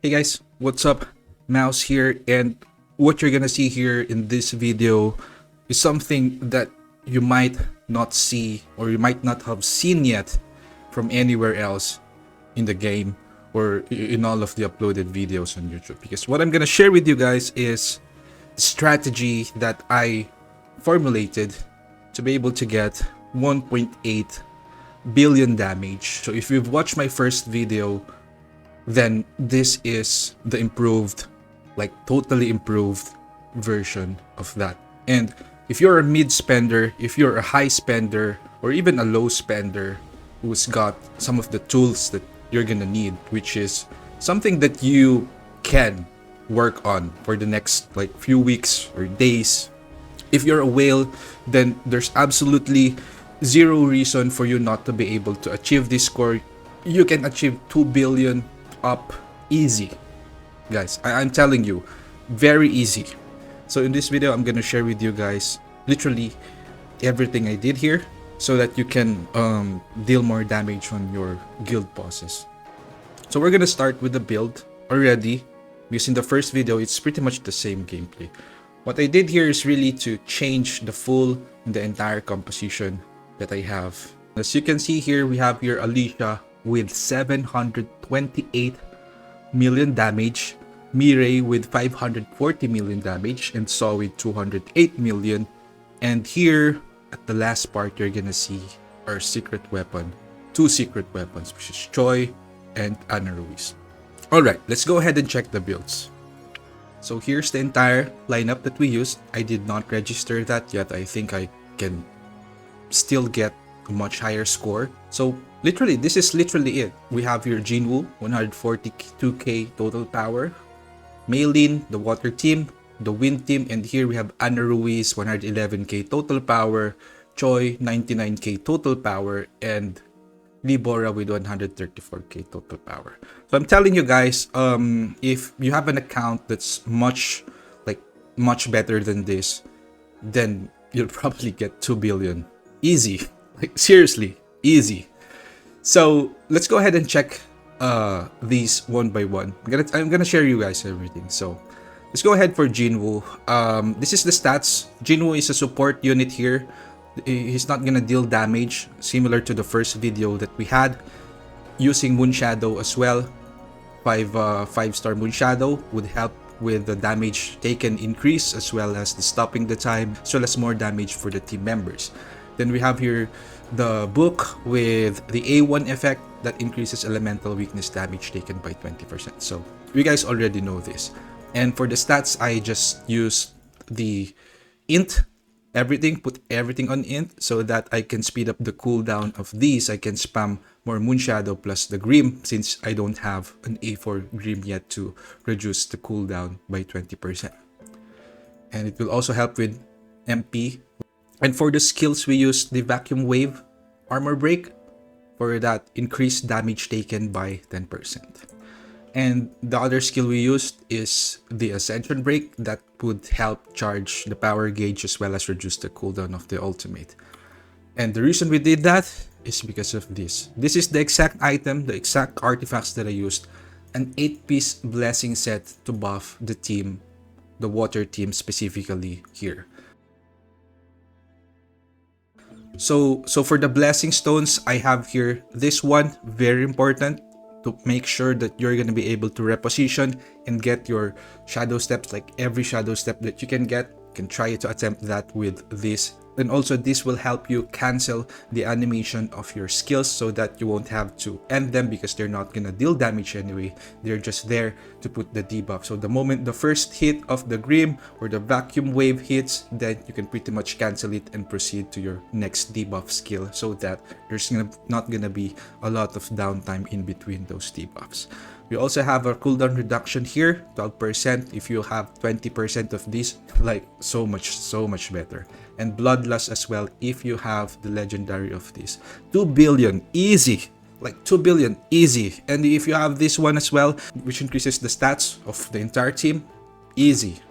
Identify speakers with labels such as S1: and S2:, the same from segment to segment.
S1: Hey guys, what's up? Mouse here, and what you're gonna see here in this video is something that you might not see or you might not have seen yet from anywhere else in the game or in all of the uploaded videos on YouTube. Because what I'm gonna share with you guys is the strategy that I formulated to be able to get 1.8 billion damage. So if you've watched my first video, then this is the improved, like totally improved version of that. And if you're a mid spender, if you're a high spender, or even a low spender who's got some of the tools that you're gonna need, which is something that you can work on for the next like few weeks or days. If you're a whale, then there's absolutely zero reason for you not to be able to achieve this score. You can achieve 2 billion up easy, guys. I'm telling you, very easy. So in this video, I'm gonna share with you guys literally everything I did here so that you can deal more damage on your guild bosses. So we're gonna start with the build already, because in the first video, it's pretty much the same gameplay. What I did here is really to change the full and the entire composition that I have. As you can see here, we have here Alicia with 728 million damage, Mireille with 540 million damage, and Saw with 208 million. And here at the last part, you're gonna see our secret weapon, two secret weapons, which is Choi and Ana Ruiz. Alright, let's go ahead and check the builds. So here's the entire lineup that we used. I did not register that yet. I think I can still get a much higher score. So literally, this is literally it. We have here Jinwoo, 142k total power, Maylin, the water team, the wind team, and here we have Ana Ruiz, 111k total power, Choi, 99k total power, and Libora with 134k total power. So I'm telling you guys, if you have an account that's much better than this, then you'll probably get 2 billion easy. Like seriously, easy. So let's go ahead and check these one by one. I'm gonna share you guys everything. So let's go ahead for Jinwoo. This is the stats. Jinwoo is a support unit here. He's not gonna deal damage, similar to the first video that we had. Using Moon Shadow as well. 5-star Moon Shadow would help with the damage taken increase, as well as the stopping the time, as well as more damage for the team members. Then we have here the book with the A1 effect that increases elemental weakness damage taken by 20%. So you guys already know this. And for the stats, I just used the int everything, put everything on int so that I can speed up the cooldown of these. I can spam more Moon Shadow plus the Grim, since I don't have an A4 Grim yet to reduce the cooldown by 20%. And it will also help with MP. And for the skills, we use the Vacuum Wave Armor Break for that increased damage taken by 10%. And the other skill we used is the Ascension Break that would help charge the power gauge as well as reduce the cooldown of the ultimate. And the reason we did that is because of this. This is the exact item, the exact artifacts that I used. An 8-piece blessing set to buff the team, the water team specifically here. So for the blessing stones, I have here this one, very important, to make sure that you're going to be able to reposition and get your shadow steps, like every shadow step that you can get. You can try to attempt that with this. And also this will help you cancel the animation of your skills so that you won't have to end them, because they're not going to deal damage anyway. They're just there to put the debuff. So the moment the first hit of the Grim or the Vacuum Wave hits, then you can pretty much cancel it and proceed to your next debuff skill, so that there's not going to be a lot of downtime in between those debuffs. We also have our cooldown reduction here, 12%. If you have 20% of this, like so much better. And Bloodlust as well if you have the legendary of this. 2 billion, easy. Like 2 billion, easy. And if you have this one as well, which increases the stats of the entire team, easy.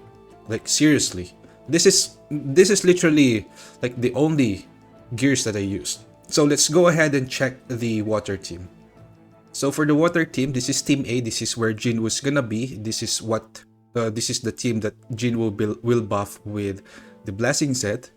S1: Like seriously. This is literally like the only gears that I used. So let's go ahead and check the water team. So for the water team, this is team A. This is where Jinwoo's gonna be. This is what this is the team that Jinwoo will buff with the blessing set.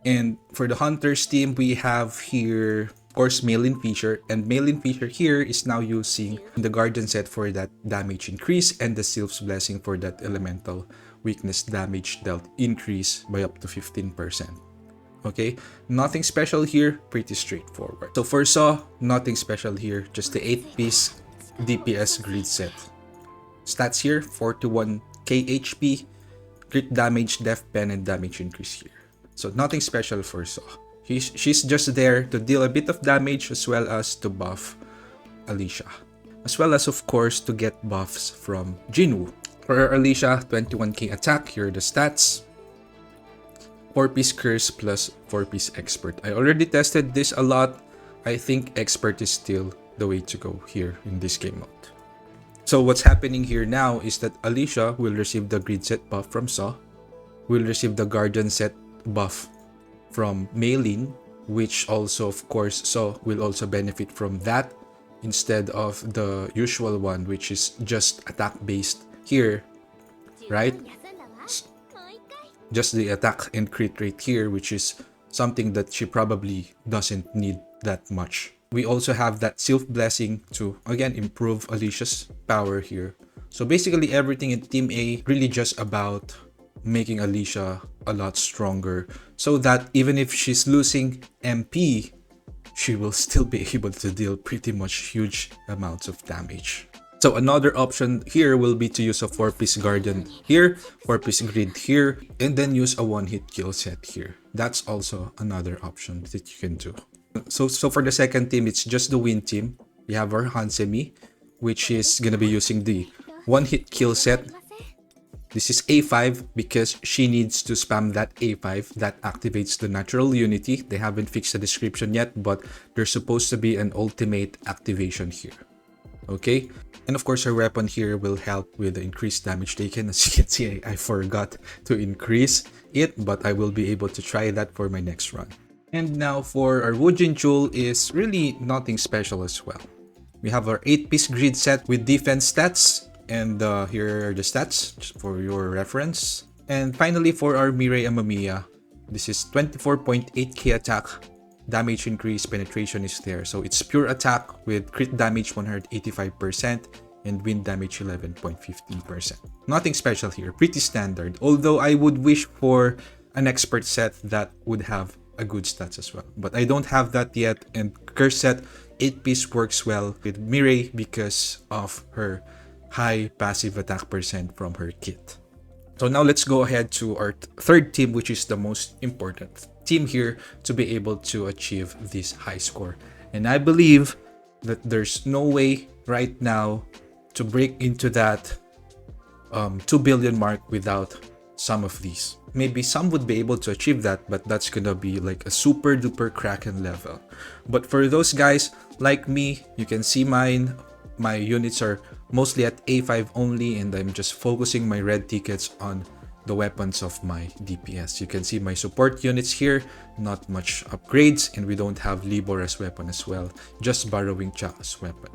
S1: And for the hunters team, we have here, of course, Mail-in feature. And Mail-in feature here is now using the guardian set for that damage increase and the Sylph's blessing for that elemental weakness damage dealt increase by up to 15%. Okay, nothing special here, pretty straightforward. So for Saw, nothing special here, just the 8-piece DPS grid set. Stats here, 41k HP, crit damage, def pen, and damage increase here. So nothing special for Saw. She's just there to deal a bit of damage as well as to buff Alicia. As well as, of course, to get buffs from Jinwoo. For Alicia, 21k attack, here are the stats. 4-piece curse plus 4-piece expert. I already tested this a lot. I think expert is still the way to go here in this game mode. So what's happening here now is that Alicia will receive the grid set buff from Saw, will receive the guardian set buff from Maylin, which also, of course, Saw will also benefit from that instead of the usual one, which is just attack based here, right? Just the attack and crit rate here, which is something that she probably doesn't need that much. We also have that Sylph blessing to again improve Alicia's power here. So basically everything in Team A really just about making Alicia a lot stronger so that even if she's losing MP, she will still be able to deal pretty much huge amounts of damage. So another option here will be to use a 4-piece guardian here, 4-piece grid here, and then use a 1-hit kill set here. That's also another option that you can do. So for the second team, it's just the win team. We have our Hansemi, which is gonna be using the 1-hit kill set. This is A5 because she needs to spam that A5 that activates the natural unity. They haven't fixed the description yet, but there's supposed to be an ultimate activation here. Okay, and of course her weapon here will help with the increased damage taken. As you can see, I forgot to increase it, but I will be able to try that for my next run. And now for our Woojin Jewel is really nothing special as well. We have our 8-piece grid set with defense stats, and here are the stats just for your reference. And finally for our Mirai Amamiya, this is 24.8k attack, damage increase, penetration is there. So it's pure attack with crit damage 185% and wind damage 11.15%. Nothing special here, pretty standard. Although I would wish for an expert set that would have a good stats as well. But I don't have that yet, and curse set 8-piece works well with Mirai because of her high passive attack percent from her kit. So now let's go ahead to our third team, which is the most important team here to be able to achieve this high score. And I believe that there's no way right now to break into that 2 billion mark without some of these. Maybe some would be able to achieve that, but that's gonna be like a super duper Kraken level. But for those guys like me, you can see mine. My units are mostly at A5 only, and I'm just focusing my red tickets on the weapons of my DPS. You can see my support units here, not much upgrades, and we don't have Libor as weapon as well, just borrowing Cha as weapon.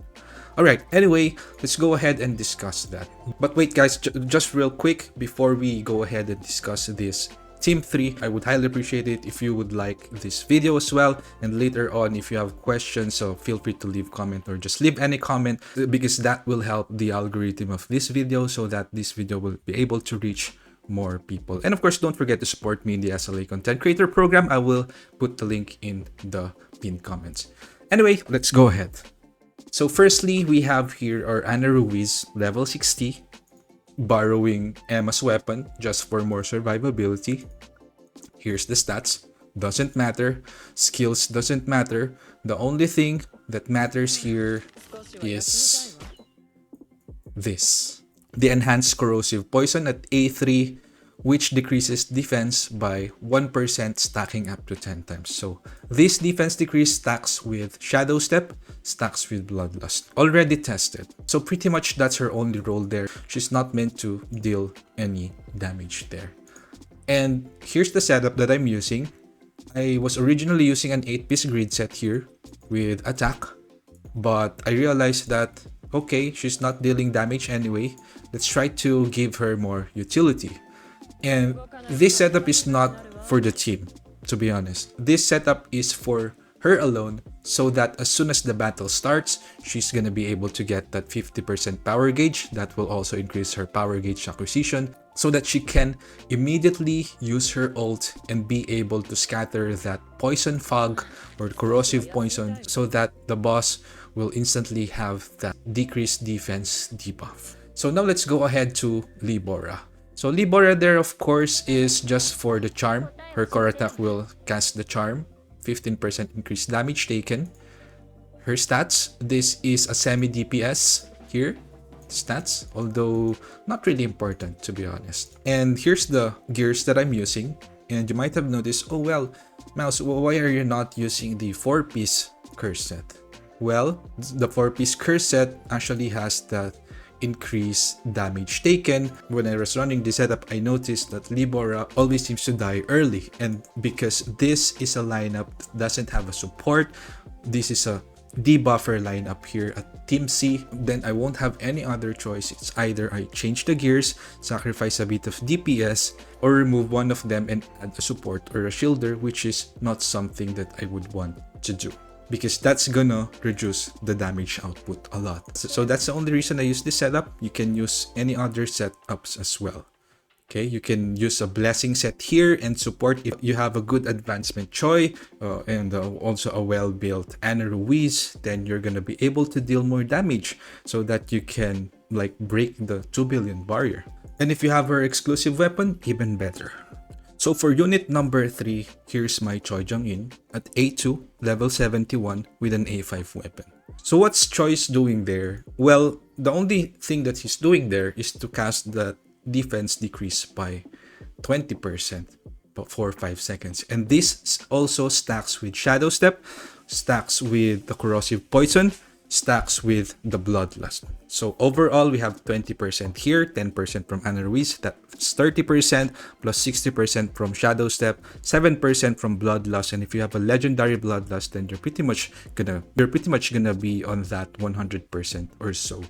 S1: Alright, anyway, let's go ahead and discuss that. But wait guys, just real quick, before we go ahead and discuss this Team 3, I would highly appreciate it if you would like this video as well, and later on if you have questions, so feel free to leave comment or just leave any comment, because that will help the algorithm of this video so that this video will be able to reach more people. And of course, don't forget to support me in the SLA Content Creator Program. I will put the link in the pinned comments. Anyway, let's go ahead. So firstly, we have here our Ana Ruiz, level 60, borrowing Emma's weapon just for more survivability. Here's the stats. Doesn't matter. Skills doesn't matter. The only thing that matters here is this. The enhanced corrosive poison at A3, which decreases defense by 1%, stacking up to 10 times. So this defense decrease stacks with Shadow Step, stacks with Bloodlust. Already tested. So pretty much that's her only role there. She's not meant to deal any damage there. And here's the setup that I'm using. I was originally using an 8-piece grid set here with attack, but I realized that, okay, she's not dealing damage anyway. Let's try to give her more utility. And this setup is not for the team, to be honest. This setup is for her alone, so that as soon as the battle starts, she's gonna be able to get that 50% power gauge. That will also increase her power gauge acquisition, so that she can immediately use her ult and be able to scatter that poison fog or corrosive poison, so that the boss will instantly have that decreased defense debuff. So now let's go ahead to Libora. So Libora there, of course, is just for the charm. Her core attack will cast the charm, 15% increased damage taken. Her stats, this is a semi DPS here, stats, although not really important, to be honest. And here's the gears that I'm using. And you might have noticed, oh well, Mouse, why are you not using the 4-piece curse set? Well, the 4-piece curse set actually has that increase damage taken. When I was running the setup, I noticed that Libora always seems to die early, and because this is a lineup that doesn't have a support, this is a debuffer lineup here at Team C, then I won't have any other choice. It's either I change the gears, sacrifice a bit of DPS, or remove one of them and add a support or a shielder, which is not something that I would want to do, because that's gonna reduce the damage output a lot. So that's the only reason I use this setup. You can use any other setups as well. Okay, you can use a blessing set here and support if you have a good advancement Choi and also a well-built Ana Ruiz, then you're gonna be able to deal more damage so that you can like break the 2 billion barrier. And if you have her exclusive weapon, even better. So for unit number 3, here's my Choi Jung-in at A2, level 71 with an A5 weapon. So what's Choi's doing there? Well, the only thing that he's doing there is to cast the defense decrease by 20% for 5 seconds. And this also stacks with Shadow Step, stacks with the Corrosive Poison, stacks with the Bloodlust. So overall, we have 20% here, 10% from Ana Ruiz, that's 30%, plus 60% from Shadow Step, 7% from Bloodlust, and if you have a legendary Bloodlust, then you're pretty much gonna be on that 100% or so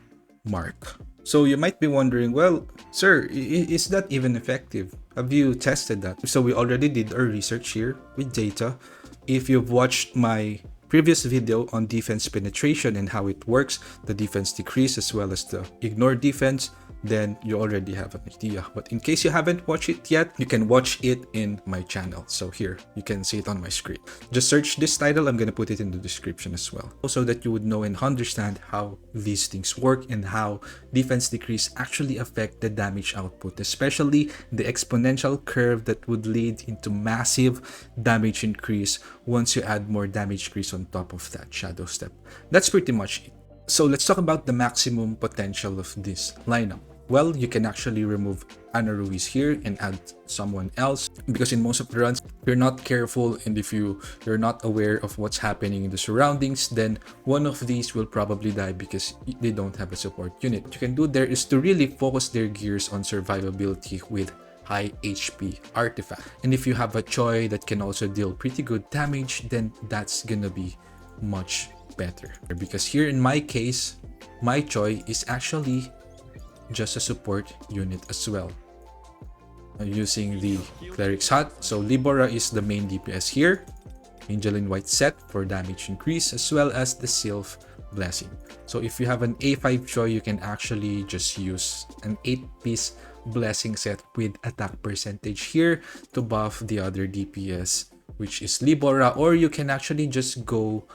S1: mark. So you might be wondering, well, sir, is that even effective? Have you tested that? So we already did our research here with data. If you've watched my previous video on defense penetration and how it works, the defense decrease as well as the ignore defense, then you already have an idea. But in case you haven't watched it yet, you can watch it in my channel. So here, you can see it on my screen. Just search this title, I'm gonna put it in the description as well, so that you would know and understand how these things work and how defense decrease actually affect the damage output, especially the exponential curve that would lead into massive damage increase once you add more damage increase on top of that Shadow Step. That's pretty much it. So let's talk about the maximum potential of this lineup. Well, you can actually remove Ana Ruiz here and add someone else, because in most of the runs, if you're not careful and if you're not aware of what's happening in the surroundings, then one of these will probably die because they don't have a support unit. What you can do there is to really focus their gears on survivability with high HP artifact. And if you have a Choi that can also deal pretty good damage, then that's gonna be much better. Because here in my case, my Choi is actually just a support unit as well. I'm using the Cleric's Hut. So Libora is the main DPS here. Angel in White set for damage increase, as well as the Sylph Blessing. So if you have an A5 Choi, you can actually just use an 8-piece blessing set with attack percentage here to buff the other DPS, which is Libora, or you can actually just go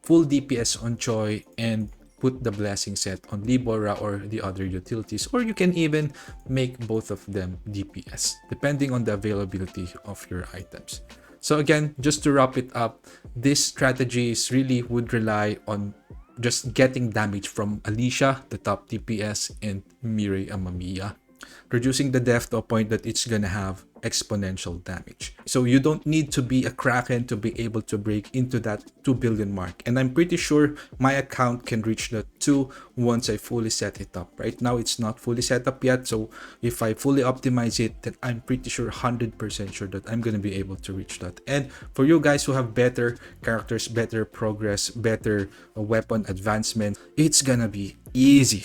S1: full DPS on Choi and put the blessing set on Libora or the other utilities, or you can even make both of them DPS depending on the availability of your items. So again, just to wrap it up, this strategies really would rely on just getting damage from Alicia, the top DPS, and Mirai Amamiya, reducing the def to a point that it's gonna have exponential damage. So you don't need to be a Kraken to be able to break into that 2 billion mark. And I'm pretty sure my account can reach the 2 once I fully set it up. Right now it's not fully set up yet, so if I fully optimize it, then I'm pretty sure 100% sure that I'm gonna be able to reach that. And for you guys who have better characters, better progress, better weapon advancement, it's gonna be easy.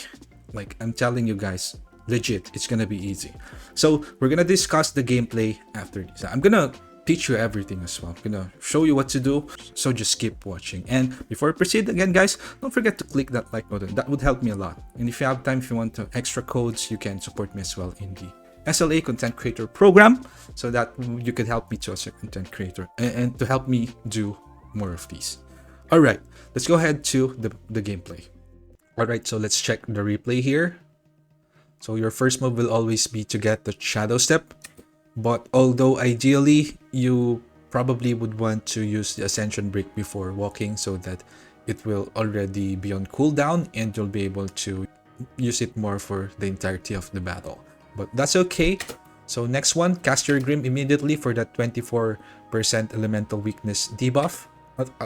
S1: Like, I'm telling you guys, legit, it's gonna be easy. So we're gonna discuss the gameplay after this. I'm gonna teach you everything as well. I'm gonna show you what to do, so just keep watching. And before I proceed again, guys, don't forget to click that like button. That would help me a lot. And if you have time, if you want extra codes, you can support me as well in the SLA content creator program, so that you can help me to as a content creator and to help me do more of these. All right, let's go ahead to the gameplay. All right, so let's check the replay here. So your first move will always be to get the shadow step, but although ideally you probably would want to use the ascension break before walking so that it will already be on cooldown and you'll be able to use it more for the entirety of the battle. But that's okay. So next one, cast your Grim immediately for that 24% elemental weakness debuff.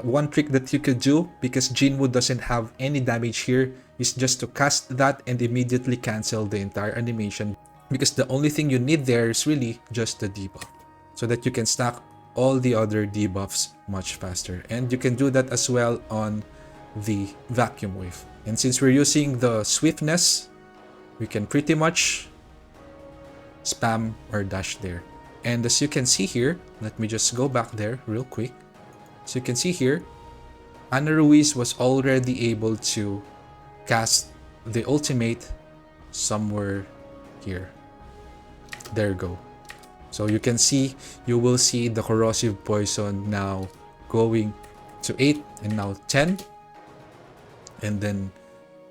S1: One trick that you could do, because Jinwoo doesn't have any damage here, is just to cast that and immediately cancel the entire animation, because the only thing you need there is really just the debuff, so that you can stack all the other debuffs much faster. And you can do that as well on the vacuum wave. And since we're using the swiftness, we can pretty much spam or dash there. And as you can see here, let me just go back there real quick. So you can see here, Ana Ruiz was already able to cast the ultimate somewhere here. There you go. So you can see, you will see the corrosive poison now going to 8 and now 10. And then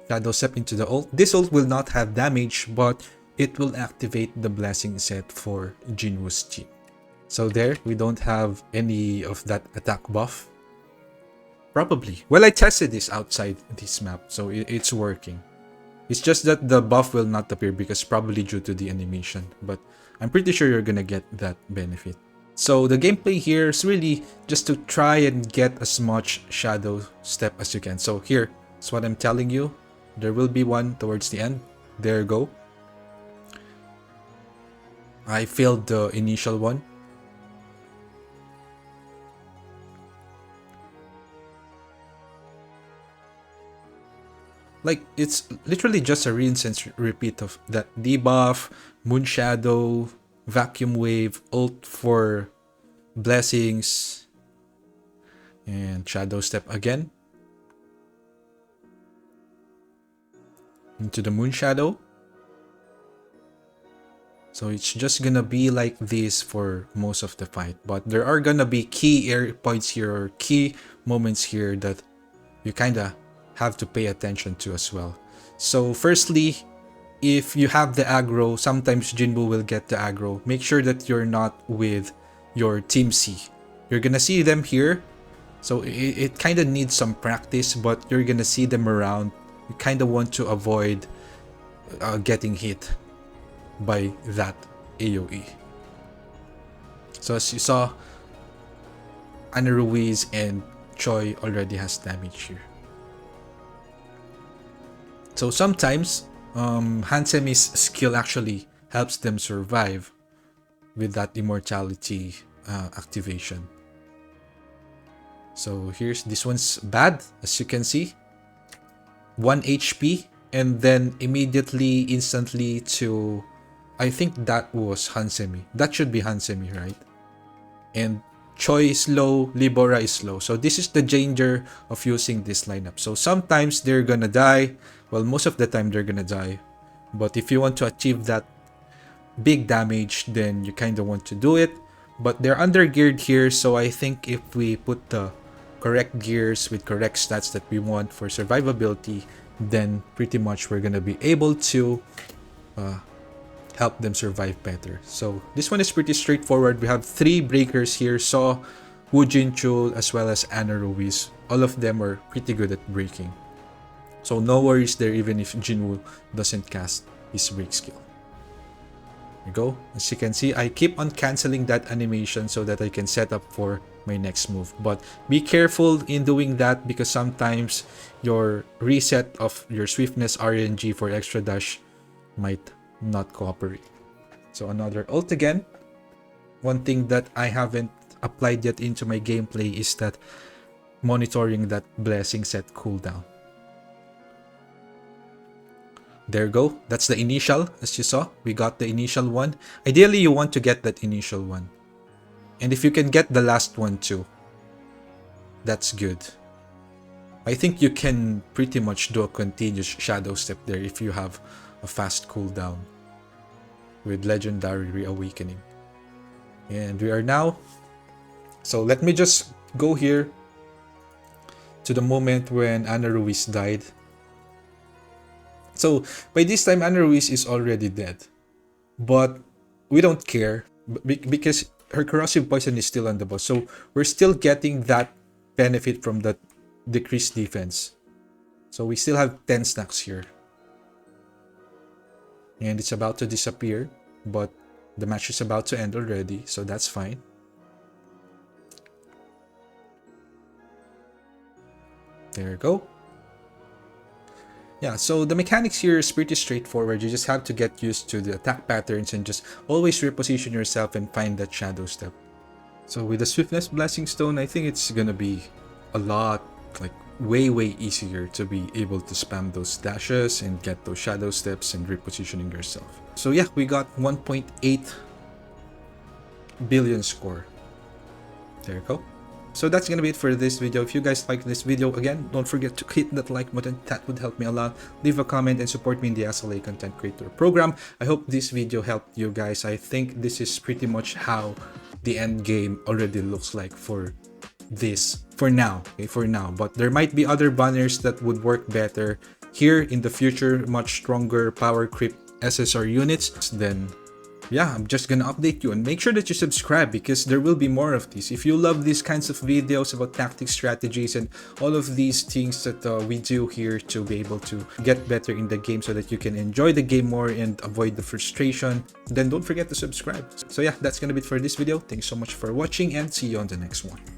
S1: shadow step into the ult. This ult will not have damage, but it will activate the blessing set for Jinwoo's team. So there, we don't have any of that attack buff. Probably. Well, I tested this outside this map, so it's working. It's just that the buff will not appear because probably due to the animation, but I'm pretty sure you're gonna get that benefit. So the gameplay here is really just to try and get as much shadow step as you can. So here is what I'm telling you. There will be one towards the end. There you go. I failed the initial one. Like, it's literally just a rinse and repeat of that debuff, moon shadow, vacuum wave, ult for blessings, and shadow step again into the moon shadow. So it's just gonna be like this for most of the fight, but there are gonna be key area points here or key moments here that you kinda have to pay attention to as well. So firstly, if you have the aggro, sometimes Jinwoo will get the aggro. Make sure that you're not with your team C. You're gonna see them here, so it kind of needs some practice, but you're gonna see them around. You kind of want to avoid getting hit by that AoE. So as you saw, Ana Ruiz and Choi already has damage here. So sometimes Hansemi's skill actually helps them survive with that immortality activation. So here's, this one's bad, as you can see. 1 HP and then immediately, instantly to, I think that was Hansemi. That should be Hansemi, right? And Choi is low, Libora is low. So this is the danger of using this lineup. So sometimes they're gonna die. Well, most of the time they're gonna die. But if you want to achieve that big damage, then you kind of want to do it. But they're under geared here, so I think if we put the correct gears with correct stats that we want for survivability, then pretty much we're gonna be able to help them survive better. So this one is pretty straightforward. We have 3 breakers here, Saw, Woo Jin Chul, as well as Ana Ruiz. All of them are pretty good at breaking. So no worries there, even if Jinwoo doesn't cast his break skill. There you go. As you can see, I keep on canceling that animation so that I can set up for my next move. But be careful in doing that because sometimes your reset of your swiftness RNG for extra dash might not cooperate. So another ult again. One thing that I haven't applied yet into my gameplay is that monitoring that blessing set cooldown. There you go. That's the initial, as you saw. We got the initial one. Ideally, you want to get that initial one. And if you can get the last one too, that's good. I think you can pretty much do a continuous shadow step there if you have a fast cooldown with Legendary Reawakening. And we are now... So let me just go here to the moment when Ana Ruiz died. So by this time, Ana Ruiz is already dead. But we don't care because her corrosive poison is still on the boss. So we're still getting that benefit from that decreased defense. So we still have 10 stacks here. And it's about to disappear. But the match is about to end already. So that's fine. There you go. Yeah, so the mechanics here is pretty straightforward. You just have to get used to the attack patterns and just always reposition yourself and find that shadow step. So with the Swiftness Blessing Stone, I think it's gonna be a lot, like way easier to be able to spam those dashes and get those shadow steps and repositioning yourself. So yeah, we got 1.8 billion score. There you go. So that's gonna be it for this video. If you guys like this video, again, don't forget to hit that like button. That would help me a lot. Leave a comment and support me in the SLA Content Creator Program. I hope this video helped you guys. I think this is pretty much how the end game already looks like for this for now. Okay, for now. But there might be other banners that would work better here in the future. Much stronger power creep SSR units. Then yeah, I'm just gonna update you and make sure that you subscribe because there will be more of these. If you love these kinds of videos about tactics, strategies, and all of these things that we do here to be able to get better in the game so that you can enjoy the game more and avoid the frustration, then don't forget to subscribe. So yeah, that's gonna be it for this video. Thanks so much for watching and see you on the next one.